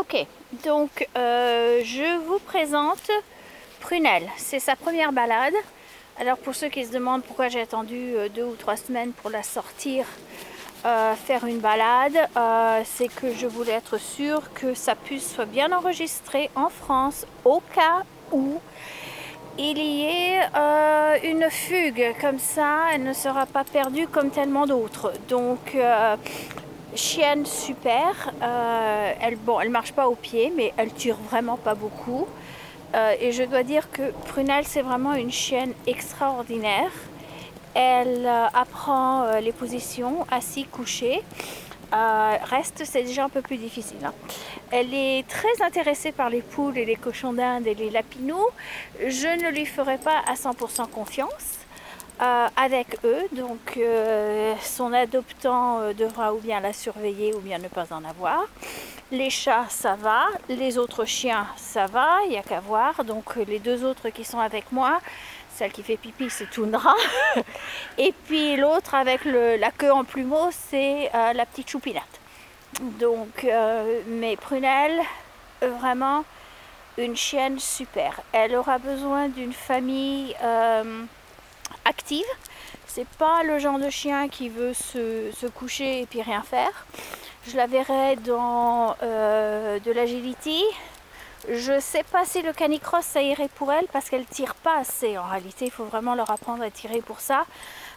Ok, donc je vous présente Prunelle. C'est sa première balade. Alors pour ceux qui se demandent pourquoi j'ai attendu 2 ou 3 semaines pour la sortir, faire une balade, c'est que je voulais être sûre que sa puce soit bien enregistrée en France au cas où il y ait une fugue. Comme ça, elle ne sera pas perdue comme tellement d'autres. Donc chienne super, elle marche pas au pied, mais elle tire vraiment pas beaucoup. Et je dois dire que Prunelle, c'est vraiment une chienne extraordinaire. Elle apprend les positions assis, couché. Reste, c'est déjà un peu plus difficile, hein. Elle est très intéressée par les poules et les cochons d'Inde et les lapinous. Je ne lui ferai pas à 100% confiance avec eux, donc son adoptant devra ou bien la surveiller ou bien ne pas en avoir. Les chats, ça va, les autres chiens, ça va, il n'y a qu'à voir. Donc les deux autres qui sont avec moi, celle qui fait pipi, c'est Toundra, et puis l'autre avec la queue en plumeau, c'est la petite choupinette. Donc mais Prunelle, vraiment une chienne super. Elle aura besoin d'une famille active. C'est pas le genre de chien qui veut se coucher et puis rien faire. Je la verrai dans de l'agility. Je sais pas si le canicross ça irait pour elle parce qu'elle tire pas assez en réalité. Il faut vraiment leur apprendre à tirer pour ça.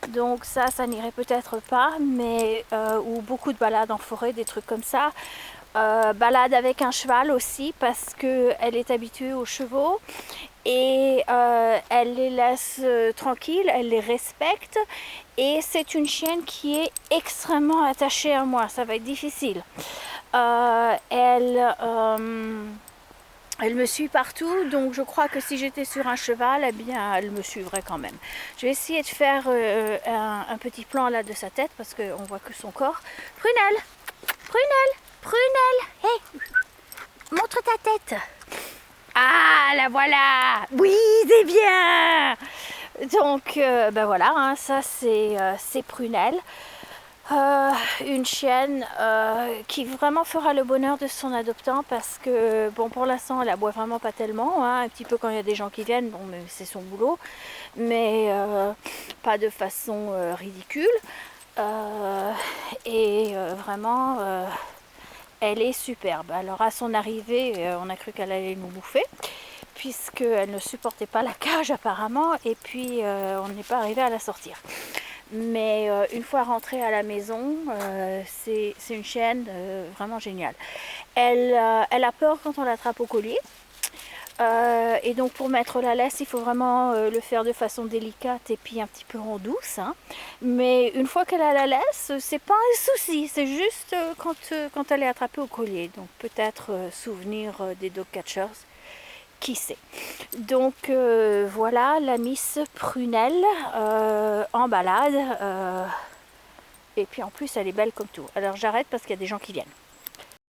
Donc ça n'irait peut-être pas, mais ou beaucoup de balades en forêt, des trucs comme ça. Balade avec un cheval aussi parce qu'elle est habituée aux chevaux et elle les laisse tranquilles, elle les respecte et c'est une chienne qui est extrêmement attachée à moi, ça va être difficile. Elle me suit partout, donc je crois que si j'étais sur un cheval, eh bien, elle me suivrait quand même. Je vais essayer de faire un petit plan là de sa tête parce qu'on voit que son corps. Prunelle, Prunelle, Prunelle, hé, montre ta tête. Ah, la voilà. Oui, c'est bien. Donc, ben voilà, hein, ça c'est Prunelle. Une chienne qui vraiment fera le bonheur de son adoptant parce que bon, pour l'instant elle aboie vraiment pas tellement, hein, un petit peu quand il y a des gens qui viennent, bon, mais c'est son boulot, mais pas de façon ridicule. Et vraiment elle est superbe. Alors à son arrivée on a cru qu'elle allait nous bouffer puisqu'elle ne supportait pas la cage apparemment, et puis on n'est pas arrivé à la sortir. Mais une fois rentrée à la maison, c'est une chienne vraiment géniale. Elle a peur quand on l'attrape au collier. Et donc pour mettre la laisse, il faut vraiment le faire de façon délicate et puis un petit peu en douce, hein. Mais une fois qu'elle a la laisse, c'est pas un souci. C'est juste quand elle est attrapée au collier. Donc peut-être souvenir des dog catchers. Qui sait. Donc voilà la Miss Prunelle en balade. Et puis en plus elle est belle comme tout. Alors j'arrête parce qu'il y a des gens qui viennent.